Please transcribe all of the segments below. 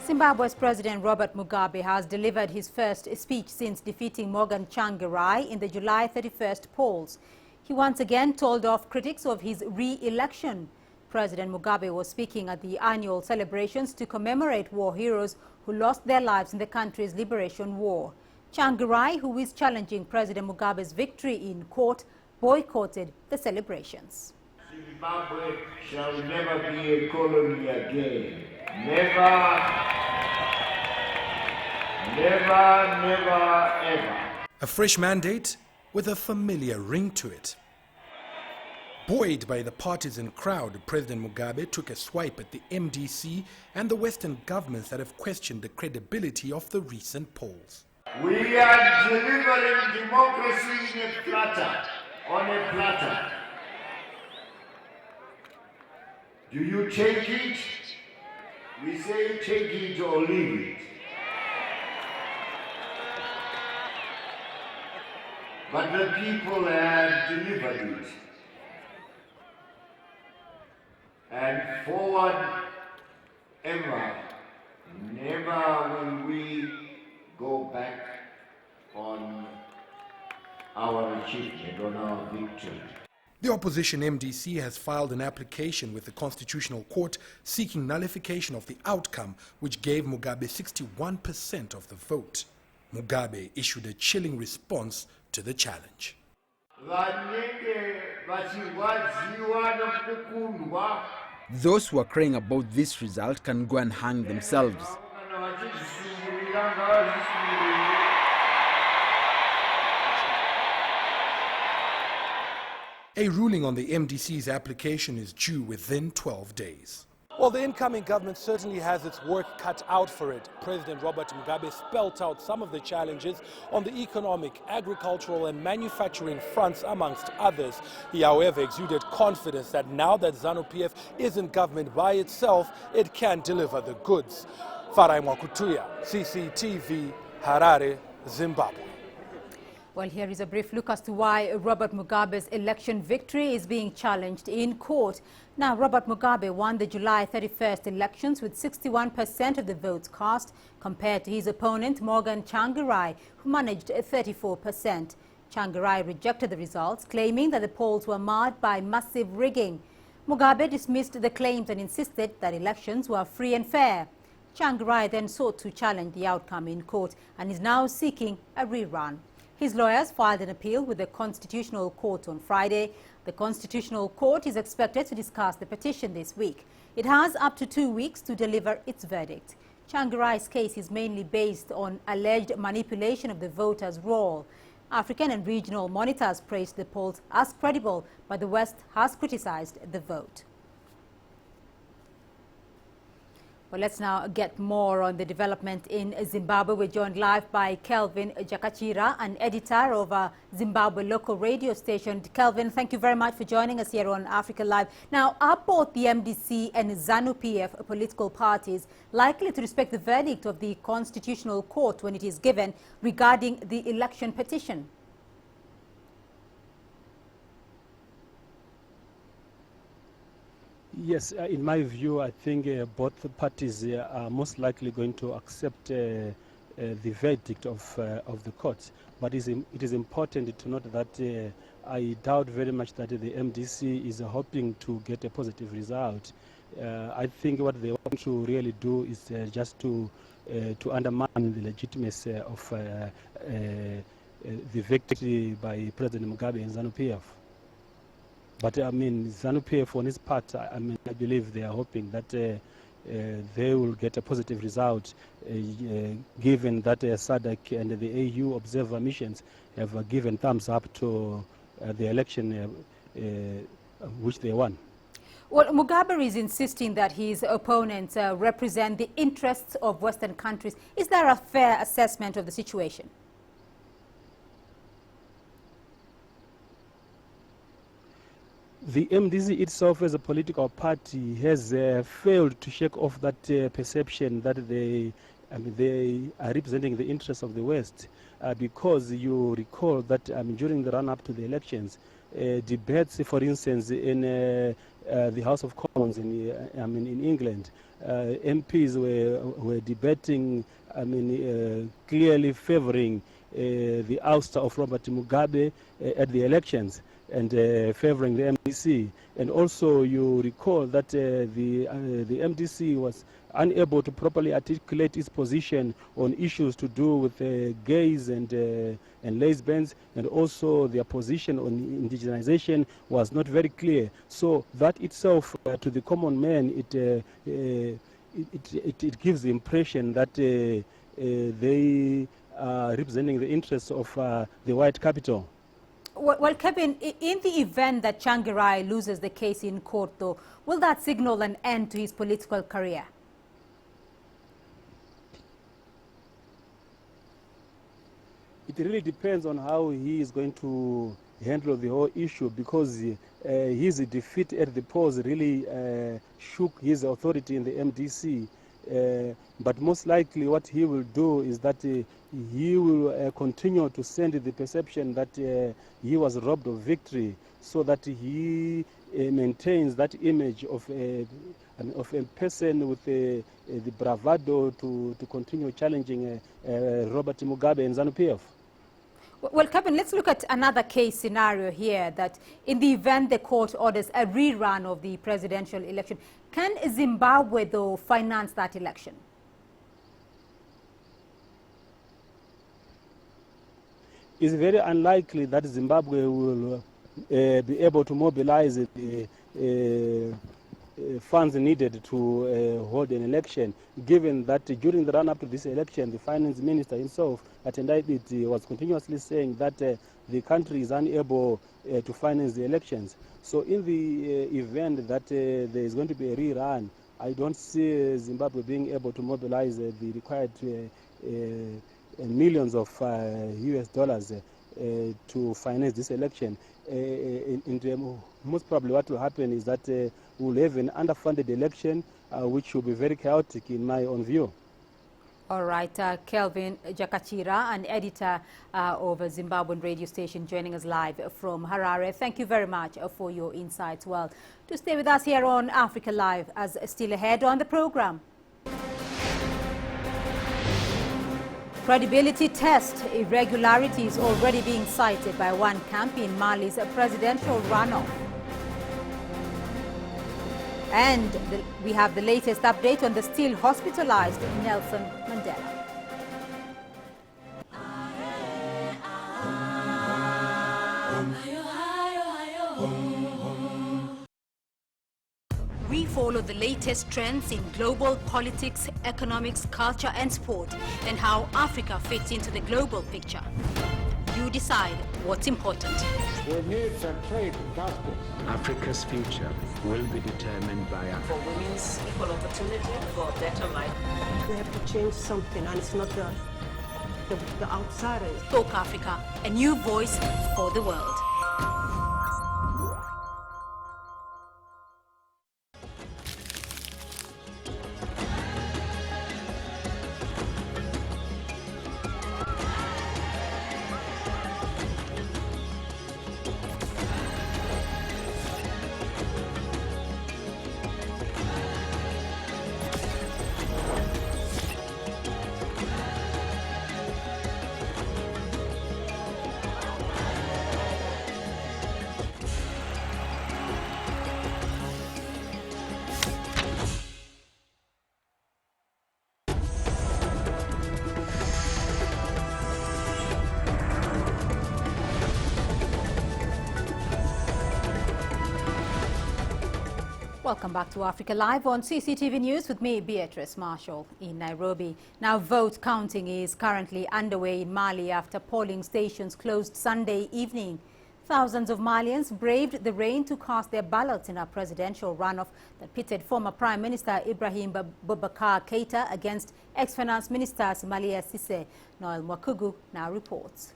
Zimbabwe's President Robert Mugabe has delivered his first speech since defeating Morgan Tsvangirai in the July 31st polls. He once again told off critics of his re-election. President Mugabe was speaking at the annual celebrations to commemorate war heroes who lost their lives in the country's liberation war. Tsvangirai, who is challenging President Mugabe's victory in court, boycotted the celebrations. Zimbabwe shall never be a colony again. Never, never, never, ever. A fresh mandate with a familiar ring to it. Buoyed by the partisan crowd, President Mugabe took a swipe at the MDC and the Western governments that have questioned the credibility of the recent polls. We are delivering democracy in a platter, on a platter. Do you take it? We say take it or leave it. But the people have delivered it. And forward ever, never will we go back on our achievement, on our victory. The opposition MDC has filed an application with the Constitutional Court seeking nullification of the outcome, which gave Mugabe 61% of the vote. Mugabe issued a chilling response to the challenge. Those who are crying about this result can go and hang themselves. A ruling on the MDC's application is due within 12 days. Well, the incoming government certainly has its work cut out for it. President Robert Mugabe spelt out some of the challenges on the economic, agricultural and manufacturing fronts, amongst others. He, however, exuded confidence that now that ZANU-PF is in government by itself, it can deliver the goods. Farai Mwakutuya, CCTV, Harare, Zimbabwe. Well, here is a brief look as to why Robert Mugabe's election victory is being challenged in court. Now, Robert Mugabe won the July 31st elections with 61% of the votes cast, compared to his opponent Morgan Tsvangirai, who managed 34%. Tsvangirai rejected the results, claiming that the polls were marred by massive rigging. Mugabe dismissed the claims and insisted that elections were free and fair. Tsvangirai then sought to challenge the outcome in court and is now seeking a rerun. His lawyers filed an appeal with the Constitutional Court on Friday. The Constitutional Court is expected to discuss the petition this week. It has up to 2 weeks to deliver its verdict. Tsvangirai's case is mainly based on alleged manipulation of the voters' roll. African and regional monitors praised the polls as credible, but the West has criticized the vote. Well, let's now get more on the development in Zimbabwe. We're joined live by Kelvin Jakachira, an editor of a Zimbabwe local radio station. Kelvin, thank you very much for joining us here on Africa Live. Now, are both the MDC and ZANU-PF political parties likely to respect the verdict of the Constitutional Court when it is given regarding the election petition? Yes, in my view, I think both parties are most likely going to accept the verdict of the court. But it is important to note that I doubt very much that the MDC is hoping to get a positive result. I think what they want to really do is just to undermine the legitimacy of the victory by President Mugabe and ZANU-PF. But I mean, ZANU-PF on its part, I believe they are hoping that they will get a positive result, given that SADC and the AU observer missions have given thumbs up to the election which they won. Well, Mugabe is insisting that his opponents represent the interests of Western countries. Is there a fair assessment of the situation? The MDC itself as a political party has failed to shake off that perception that they are representing the interests of the West, because you recall that during the run-up to the elections, debates, for instance, in the House of Commons in England. MPs were debating, clearly favouring the ouster of Robert Mugabe at the elections and favouring the MDC. And also you recall that the MDC was unable to properly articulate its position on issues to do with gays and lesbians, and also their position on indigenization was not very clear. So that itself, to the common man, it gives the impression that they are representing the interests of the white capital. Well, Kevin, in the event that Tsvangirai loses the case in court, though, will that signal an end to his political career? It really depends on how he is going to handle the whole issue, because his defeat at the polls really shook his authority in the MDC. But most likely what he will do is that he will continue to send the perception that he was robbed of victory, so that he maintains that image of a person with the bravado to continue challenging Robert Mugabe and ZANU-PF. Well, Kevin, let's look at another case scenario here, that in the event the court orders a rerun of the presidential election, can Zimbabwe, though, finance that election? It's very unlikely that Zimbabwe will be able to mobilize the funds needed to hold an election, given that during the run-up to this election, the finance minister himself at Tendai was continuously saying that the country is unable to finance the elections. So in the event that there is going to be a rerun, I don't see Zimbabwe being able to mobilize the required millions of US dollars to finance this election. Most probably what will happen is that we'll have an underfunded election, which will be very chaotic in my own view. All right, Kelvin Jakachira, an editor of a Zimbabwean radio station, joining us live from Harare. Thank you very much for your insights. Well, to stay with us here on Africa Live, as still ahead on the program. Credibility test. Irregularities already being cited by one camp in Mali's presidential runoff. And we have the latest update on the still hospitalized Nelson Mandela. We follow the latest trends in global politics, economics, culture and sport, and how Africa fits into the global picture. You decide what's important. We need to trade justice. Africa's future will be determined by for women's equal opportunity, for a better life. We have to change something, and it's not the outsiders. Talk Africa, a new voice for the world. Welcome back to Africa Live on CCTV News with me, Beatrice Marshall, in Nairobi. Now, vote counting is currently underway in Mali after polling stations closed Sunday evening. Thousands of Malians braved the rain to cast their ballots in a presidential runoff that pitted former Prime Minister Ibrahim Boubacar Keïta against ex-Finance Minister Malia Cisse. Noel Mwakugu now reports.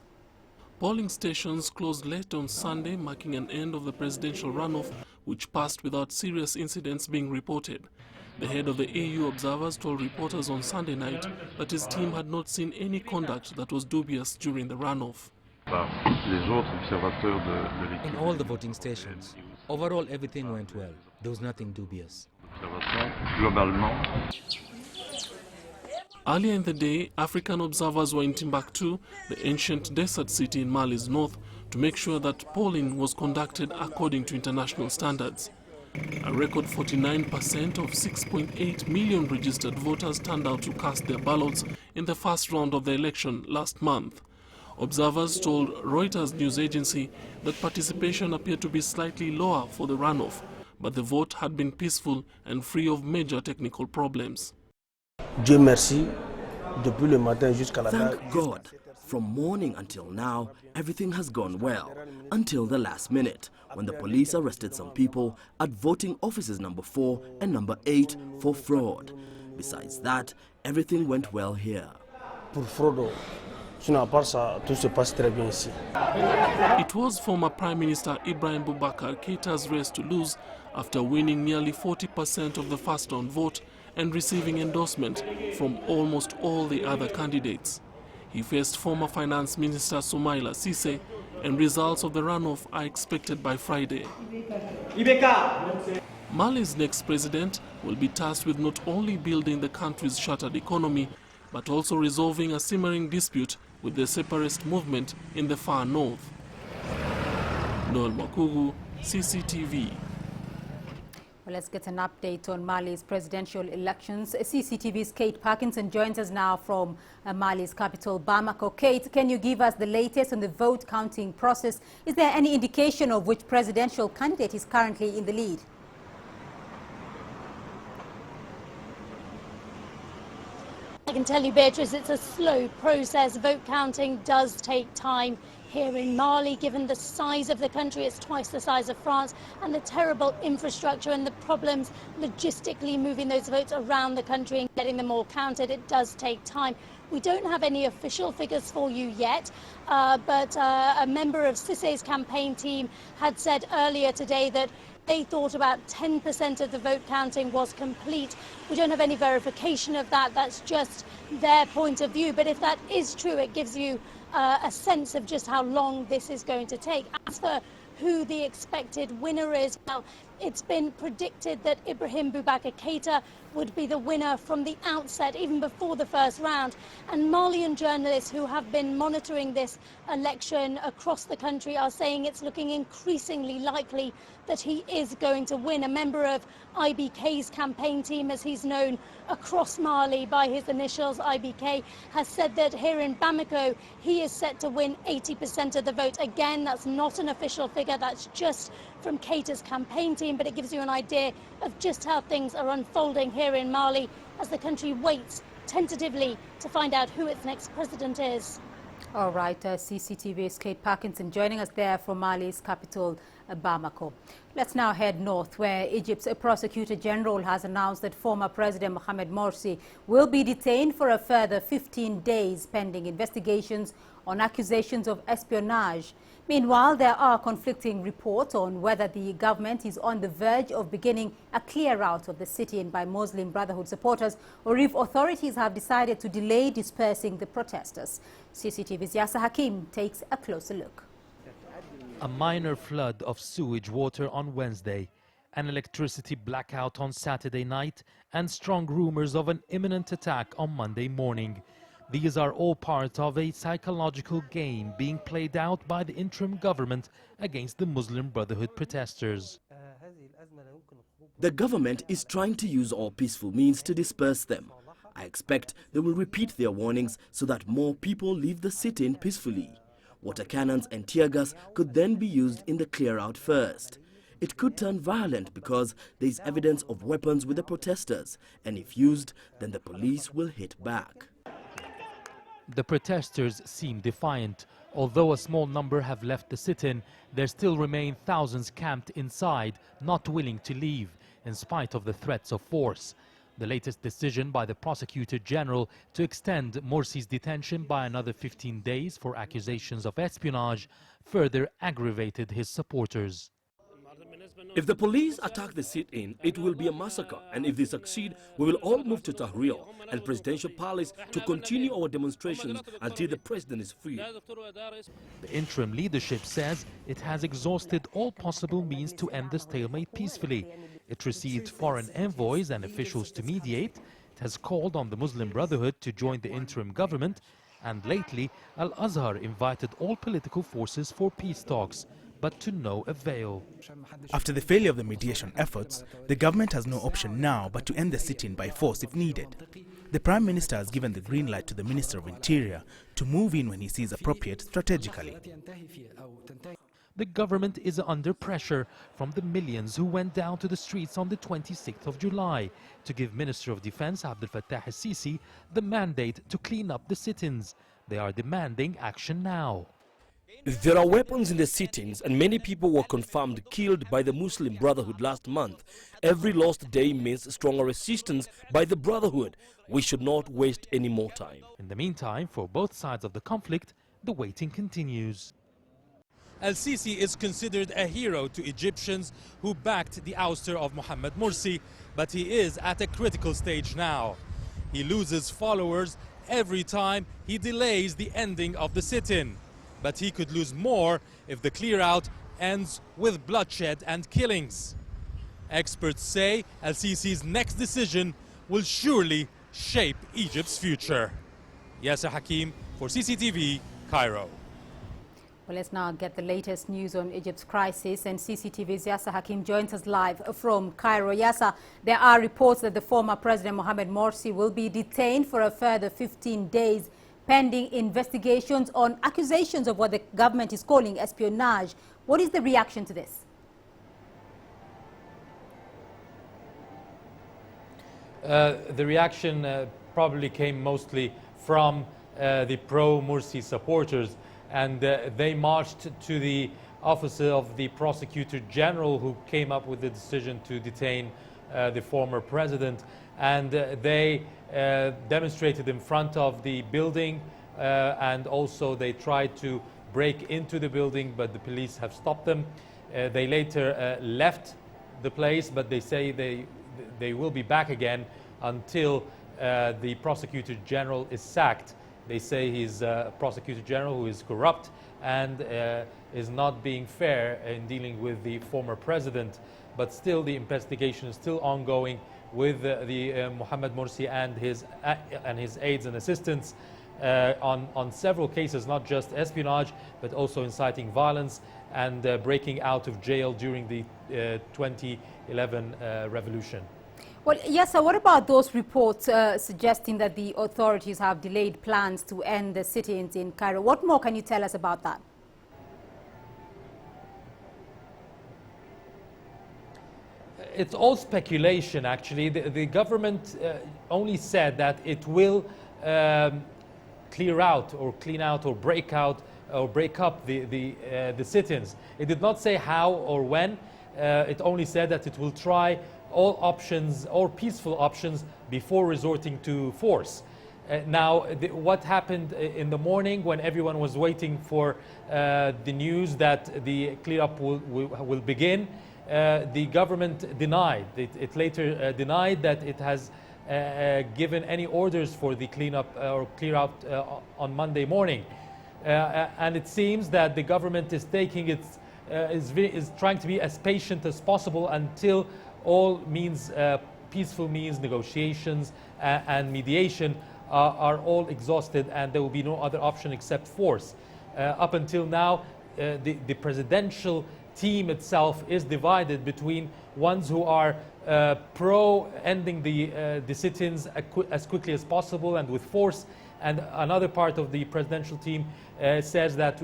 Polling stations closed late on Sunday, marking an end of the presidential runoff, which passed without serious incidents being reported. The head of the AU observers told reporters on Sunday night that his team had not seen any conduct that was dubious during the runoff. In all the voting stations, Overall, everything went well. There was nothing dubious. Earlier in the day, African observers were in Timbuktu, the ancient desert city in Mali's north, to make sure that polling was conducted according to international standards. A record 49% of 6.8 million registered voters turned out to cast their ballots in the first round of the election last month. Observers told Reuters news agency that participation appeared to be slightly lower for the runoff, but the vote had been peaceful and free of major technical problems. Thank God. From morning until now, everything has gone well, until the last minute, when the police arrested some people at voting offices number 4 and number 8 for fraud. Besides that, everything went well here. It was former Prime Minister Ibrahim Boubacar Keita's race to lose after winning nearly 40% of the first round vote and receiving endorsement from almost all the other candidates. He faced former Finance Minister Soumaïla Cissé, and results of the runoff are expected by Friday. Mali's next president will be tasked with not only building the country's shattered economy, but also resolving a simmering dispute with the separatist movement in the far north. Noel Makugu, CCTV. Well, let's get an update on Mali's presidential elections. CCTV's Kate Parkinson joins us now from Mali's capital, Bamako. Kate, can you give us the latest on the vote counting process? Is there any indication of which presidential candidate is currently in the lead? I can tell you, Beatrice, it's a slow process. Vote counting does take time here in Mali. Given the size of the country, it's twice the size of France, and the terrible infrastructure and the problems logistically moving those votes around the country and getting them all counted, it does take time. We don't have any official figures for you yet, but a member of Cissé's campaign team had said earlier today that they thought about 10% of the vote counting was complete. We don't have any verification of that. That's just their point of view. But if that is true, it gives you a sense of just how long this is going to take. As for who the expected winner is, well, it's been predicted that Ibrahim Boubacar Keita would be the winner from the outset, even before the first round. And Malian journalists who have been monitoring this election across the country are saying it's looking increasingly likely that he is going to win. A member of IBK's campaign team, as he's known across Mali by his initials, IBK, has said that here in Bamako, he is set to win 80% of the vote. Again, that's not an official figure, that's just from Keita's campaign team, but it gives you an idea of just how things are unfolding here in Mali as the country waits tentatively to find out who its next president is. All right, CCTV's Kate Parkinson joining us there from Mali's capital, Bamako. Let's now head north, where Egypt's prosecutor general has announced that former President Mohamed Morsi will be detained for a further 15 days pending investigations on accusations of espionage. Meanwhile, there are conflicting reports on whether the government is on the verge of beginning a clear out of the city-in by Muslim Brotherhood supporters, or if authorities have decided to delay dispersing the protesters. CCTV's Yasser Hakim takes a closer look. A minor flood of sewage water on Wednesday, an electricity blackout on Saturday night, and strong rumors of an imminent attack on Monday morning. These are all part of a psychological game being played out by the interim government against the Muslim Brotherhood protesters. The government is trying to use all peaceful means to disperse them. I expect they will repeat their warnings so that more people leave the sit-in peacefully. Water cannons and tear gas could then be used in the clear-out first. It could turn violent because there is evidence of weapons with the protesters, and if used, then the police will hit back. The protesters seem defiant. Although a small number have left the sit-in, there still remain thousands camped inside, not willing to leave, in spite of the threats of force. The latest decision by the prosecutor general to extend Morsi's detention by another 15 days for accusations of espionage further aggravated his supporters. If the police attack the sit-in, it will be a massacre, and if they succeed, we will all move to Tahrir and Presidential Palace to continue our demonstrations until the president is free. The interim leadership says it has exhausted all possible means to end the stalemate peacefully. It received foreign envoys and officials to mediate. It has called on the Muslim Brotherhood to join the interim government, and lately Al-Azhar invited all political forces for peace talks, but to no avail. After the failure of the mediation efforts, the government has no option now but to end the sit-in by force if needed. The Prime Minister has given the green light to the Minister of Interior to move in when he sees appropriate strategically. The government is under pressure from the millions who went down to the streets on the 26th of July to give Minister of Defense Abdel Fattah al-Sisi the mandate to clean up the sit-ins. They are demanding action now. There are weapons in the sit-ins, and many people were confirmed killed by the Muslim Brotherhood last month. Every lost day means stronger resistance by the Brotherhood. We should not waste any more time. In the meantime, for both sides of the conflict, the waiting continues. Al-Sisi is considered a hero to Egyptians who backed the ouster of Mohamed Morsi, but he is at a critical stage now. He loses followers every time he delays the ending of the sit-in. But he could lose more if the clear-out ends with bloodshed and killings. Experts say Al-Sisi's next decision will surely shape Egypt's future. Yasser Hakim for CCTV, Cairo. Well, let's now get the latest news on Egypt's crisis, and CCTV's Yasser Hakim joins us live from Cairo. Yasser, there are reports that the former President Mohamed Morsi will be detained for a further 15 days pending investigations on accusations of what the government is calling espionage. What is the reaction to this? The reaction probably came mostly from the pro-Morsi supporters, and they marched to the office of the Prosecutor General, who came up with the decision to detain the former president, and they demonstrated in front of the building, and also they tried to break into the building, but the police have stopped them. They later left the place, but they say they will be back again until the Prosecutor General is sacked. They say he's a Prosecutor General who is corrupt and is not being fair in dealing with the former president. But still, the investigation is still ongoing with the Mohamed Morsi and his aides and assistants on several cases, not just espionage, but also inciting violence and breaking out of jail during the 2011 revolution. Well, yes, so what about those reports suggesting that the authorities have delayed plans to end the sit-ins in Cairo? What more can you tell us about that? It's all speculation, actually. The government only said that it will clear out or clean out or break out or break up the sit-ins. It did not say how or when. It only said that it will try all options, all peaceful options, before resorting to force. Now, what happened in the morning when everyone was waiting for the news that the clear-up will begin, the government denied. It later denied that it has given any orders for the cleanup or clear-out on Monday morning. And it seems that the government is taking is trying to be as patient as possible until all means, peaceful means, negotiations and mediation are all exhausted, and there will be no other option except force. Up until now, the presidential team itself is divided between ones who are pro ending the sit-ins as quickly as possible and with force, and another part of the presidential team says that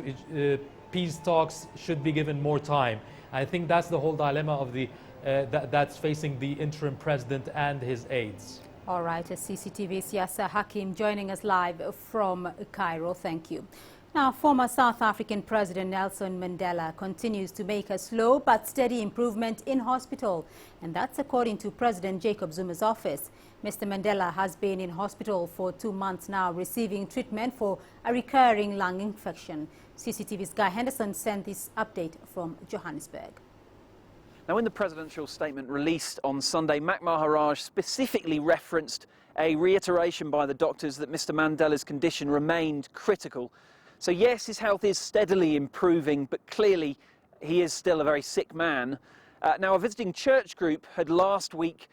peace talks should be given more time. I think that's the whole dilemma of that's facing the interim president and his aides. All right, CCTV's Yasser Hakim joining us live from Cairo. Thank you. Now, former South African President Nelson Mandela continues to make a slow but steady improvement in hospital, and that's according to President Jacob Zuma's office. Mr. Mandela has been in hospital for 2 months now, receiving treatment for a recurring lung infection. CCTV's Guy Henderson sent this update from Johannesburg. Now, in the presidential statement released on Sunday, Mac Maharaj specifically referenced a reiteration by the doctors that Mr. Mandela's condition remained critical. So yes, his health is steadily improving, but clearly he is still a very sick man. Now, a visiting church group had last week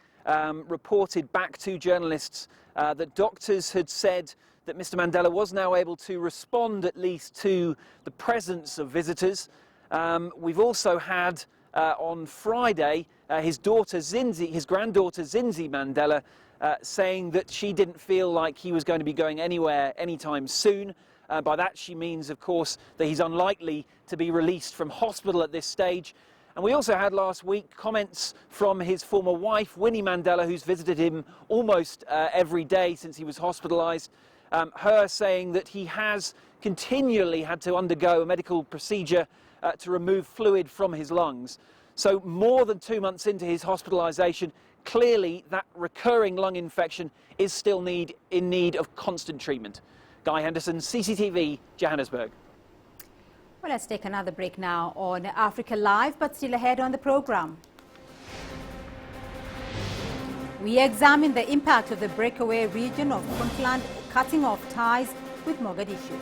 reported back to journalists that doctors had said that Mr. Mandela was now able to respond at least to the presence of visitors. We've also had on Friday his granddaughter Zinzi Mandela saying that she didn't feel like he was going to be going anywhere anytime soon. By that she means, of course, that he's unlikely to be released from hospital at this stage. And we also had last week comments from his former wife, Winnie Mandela, who's visited him almost every day since he was hospitalised, her saying that he has continually had to undergo a medical procedure to remove fluid from his lungs. So more than 2 months into his hospitalisation, clearly that recurring lung infection is still in need of constant treatment. Guy Henderson, CCTV, Johannesburg. Well, let's take another break now on Africa Live, but still ahead on the program. We examine the impact of the breakaway region of Puntland cutting off ties with Mogadishu.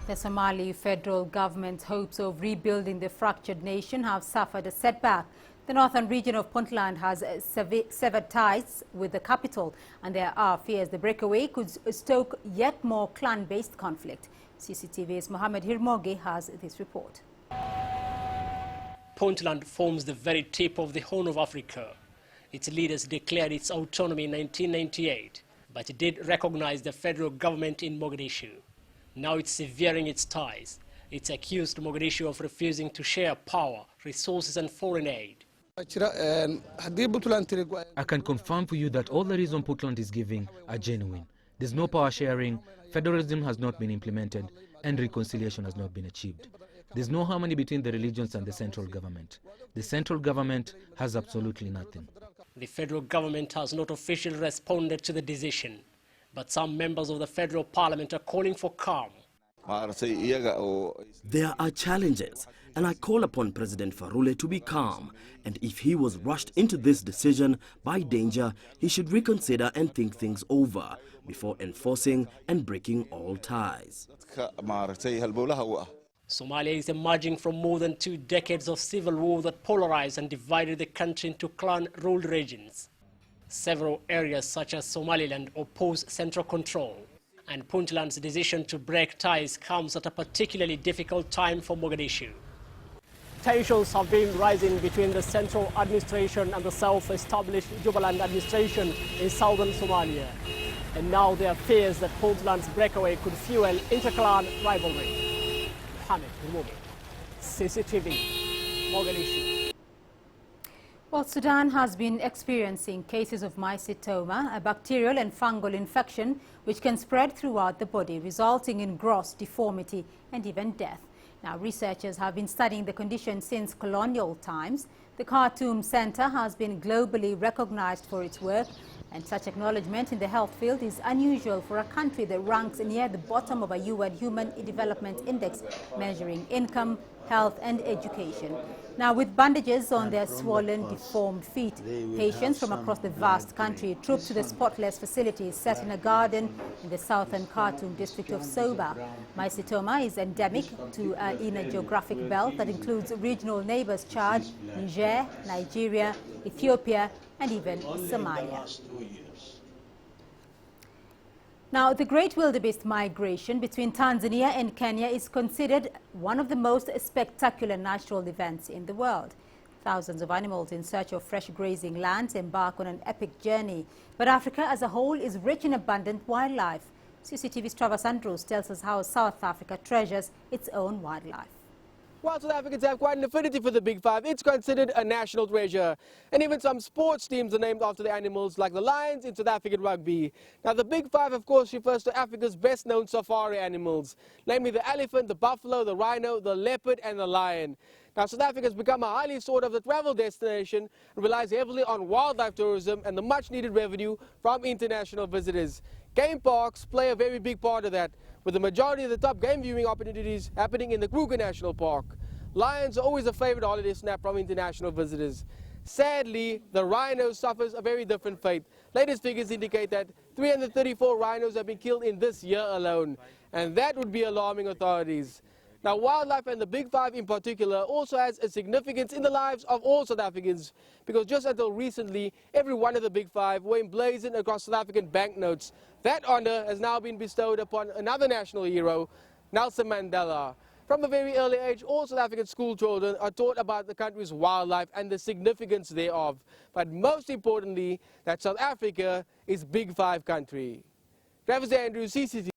The Somali federal government's hopes of rebuilding the fractured nation have suffered a setback. The northern region of Puntland has severed ties with the capital, and there are fears the breakaway could stoke yet more clan-based conflict. CCTV's Mohammed Hirmogi has this report. Puntland forms the very tip of the Horn of Africa. Its leaders declared its autonomy in 1998, but it did recognize the federal government in Mogadishu. Now it's severing its ties. It's accused Mogadishu of refusing to share power, resources and foreign aid. I can confirm for you that all the reasons Puntland is giving are genuine. There's no power sharing, federalism has not been implemented, and reconciliation has not been achieved. There's no harmony between the religions and the central government. The central government has absolutely nothing. The federal government has not officially responded to the decision, but some members of the federal parliament are calling for calm. There are challenges, and I call upon President Farule to be calm. And if he was rushed into this decision by danger, he should reconsider and think things over before enforcing and breaking all ties. Somalia is emerging from more than 2 decades of civil war that polarized and divided the country into clan-ruled regions. Several areas such as Somaliland oppose central control, and Puntland's decision to break ties comes at a particularly difficult time for Mogadishu. Tensions have been rising between the central administration and the self-established Jubaland administration in southern Somalia. And now there are fears that Puntland's breakaway could fuel inter-clan rivalry. Mohammed Hirmogi, CCTV, Mogadishu. Well, Sudan has been experiencing cases of mycetoma, a bacterial and fungal infection which can spread throughout the body, resulting in gross deformity and even death. Now, researchers have been studying the condition since colonial times. The Khartoum Center has been globally recognized for its work, And such acknowledgement in the health field is unusual for a country that ranks near the bottom of a UN Human Development Index measuring income, health and education. Now, with bandages on their swollen, deformed feet, patients from across the vast country trooped to the spotless facilities set in a garden in the southern Khartoum district of Soba. Mycetoma is endemic in a geographic belt that includes regional neighbors Chad, Niger, Nigeria, Ethiopia and even Somalia. Now, the Great Wildebeest Migration between Tanzania and Kenya is considered one of the most spectacular natural events in the world. Thousands of animals in search of fresh grazing lands embark on an epic journey. But Africa as a whole is rich in abundant wildlife. CCTV's Travis Andrews tells us how South Africa treasures its own wildlife. While South Africans have quite an affinity for the Big Five, it's considered a national treasure. And even some sports teams are named after the animals, like the Lions in South African rugby. Now, the Big Five, of course, refers to Africa's best-known safari animals, namely the elephant, the buffalo, the rhino, the leopard and the lion. Now, South Africa has become a highly sought-after travel destination and relies heavily on wildlife tourism and the much-needed revenue from international visitors. Game parks play a very big part of that, with the majority of the top game viewing opportunities happening in the Kruger National Park. Lions are always a favorite holiday snap from international visitors. Sadly, the rhino suffers a very different fate. Latest figures indicate that 334 rhinos have been killed in this year alone, and that would be alarming authorities. Now, wildlife and the Big Five in particular also has a significance in the lives of all South Africans, because just until recently, every one of the Big Five were emblazoned across South African banknotes. That honor has now been bestowed upon another national hero, Nelson Mandela. From a very early age, all South African school children are taught about the country's wildlife and the significance thereof. But most importantly, that South Africa is Big Five country. Travis Andrews, CCTV.